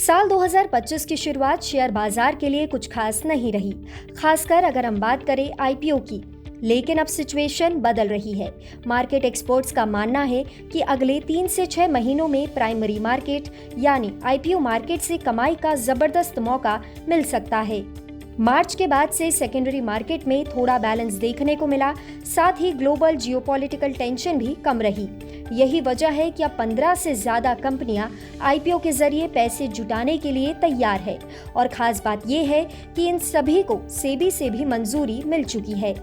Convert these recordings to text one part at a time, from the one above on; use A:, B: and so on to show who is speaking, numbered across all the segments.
A: साल 2025 की शुरुआत शेयर बाजार के लिए कुछ खास नहीं रही, खासकर अगर हम बात करें आईपीओ की। लेकिन अब सिचुएशन बदल रही है। मार्केट एक्सपर्ट्स का मानना है कि अगले 3 से 6 महीनों में प्राइमरी मार्केट यानी आईपीओ मार्केट से कमाई का जबरदस्त मौका मिल सकता है। मार्च के बाद से सेकेंडरी मार्केट में थोड़ा बैलेंस देखने को मिला, साथ ही ग्लोबल जियोपॉलिटिकल टेंशन भी कम रही। यही वजह है कि अब 15 से ज्यादा कंपनियां आईपीओ के जरिए पैसे जुटाने के लिए तैयार है और खास बात यह है कि इन सभी को सेबी से भी मंजूरी मिल चुकी है।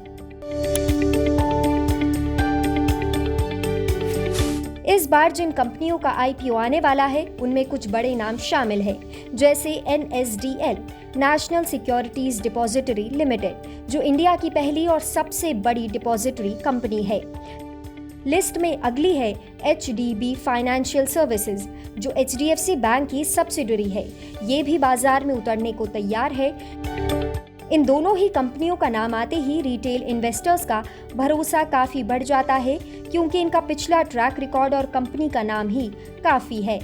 A: इस बार जिन कंपनियों का आईपीओ आने वाला है उनमें कुछ बड़े नाम शामिल हैं, जैसे NSDL national securities depository limited, जो इंडिया की पहली और सबसे बड़ी डिपॉजिटरी कंपनी है। लिस्ट में अगली है एचडीबी फाइनेंशियल सर्विसेज, जो एचडीएफसी बैंक की सब्सिडरी है। ये भी बाजार में उतरने को तैयार है। इन दोनों ही कंपनियों का नाम आते ही रिटेल इन्वेस्टर्स का भरोसा काफी बढ़ जाता है, क्योंकि इनका पिछला ट्रैक रिकॉर्ड और कंपनी का नाम ही काफी है।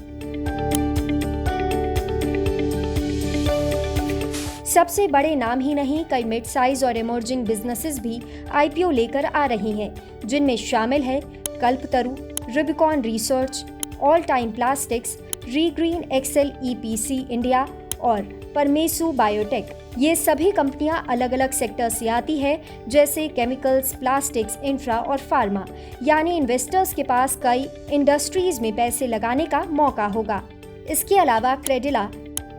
A: सबसे बड़े नाम ही नहीं, कई मिड साइज और इमर्जिंग बिजनेसेस भी आईपीओ लेकर आ रही हैं, जिनमें शामिल है Kalpataru, Rubicon Research, All Time Plastics, Regreen Excel EPC India और परमेसु बायोटेक। ये सभी कंपनियां अलग अलग सेक्टर से आती है, जैसे केमिकल्स, प्लास्टिक्स, इंफ्रा और फार्मा। यानी इन्वेस्टर्स के पास कई इंडस्ट्रीज में पैसे लगाने का मौका होगा। इसके अलावा Credila,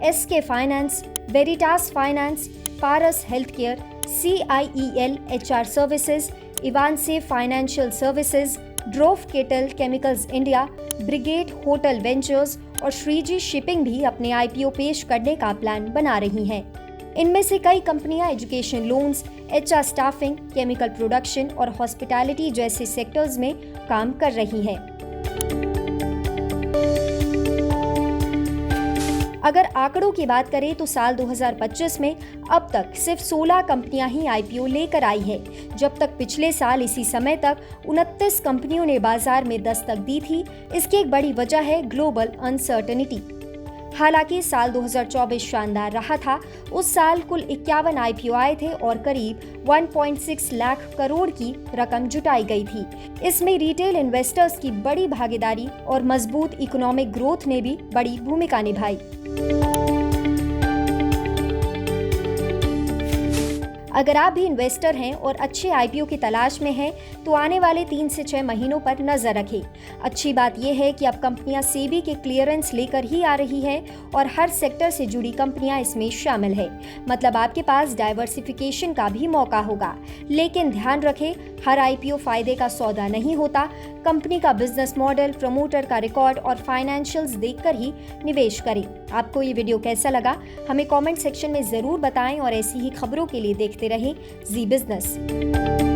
A: SK Finance, Veritas Finance, Paras Health Care, CIEL HR Services, Avanse Financial Services, Dorf Ketal Chemicals India, Brigade Hotel Ventures और श्रीजी शिपिंग भी अपने आईपीओ पेश करने का प्लान बना रही हैं। इनमें से कई कंपनियां education loans, HR staffing, chemical production और हॉस्पिटैलिटी जैसे सेक्टर्स में काम कर रही हैं। अगर आंकड़ों की बात करें तो साल 2025 में अब तक सिर्फ 16 कंपनियां ही आईपीओ लेकर आई है, जब तक पिछले साल इसी समय तक 29 कंपनियों ने बाजार में दस्तक दी थी। इसकी एक बड़ी वजह है ग्लोबल अनसर्टेनिटी। हालांकि साल 2024 शानदार रहा था। उस साल कुल 51 आईपीओ आए थे और करीब 1.6 लाख करोड़ की रकम जुटाई गई थी। इसमें रिटेल इन्वेस्टर्स की बड़ी भागीदारी और मजबूत इकोनॉमिक ग्रोथ ने भी बड़ी भूमिका निभाई। अगर आप भी इन्वेस्टर हैं और अच्छे आईपीओ की तलाश में हैं, तो आने वाले 3 से 6 महीनों पर नजर रखें। अच्छी बात यह है कि अब कंपनियां सेबी के क्लियरेंस लेकर ही आ रही है और हर सेक्टर से जुड़ी कंपनियां इसमें शामिल है। मतलब आपके पास डाइवर्सिफिकेशन का भी मौका होगा। लेकिन ध्यान रखें, हर आईपीओ फायदे का सौदा नहीं होता। कंपनी का बिजनेस मॉडल, प्रमोटर का रिकॉर्ड और फाइनेंशियल्स देखकर ही निवेश करें। आपको ये वीडियो कैसा लगा, हमें कमेंट सेक्शन में जरूर बताएं और ऐसी ही खबरों के लिए देखते रहें जी बिजनेस।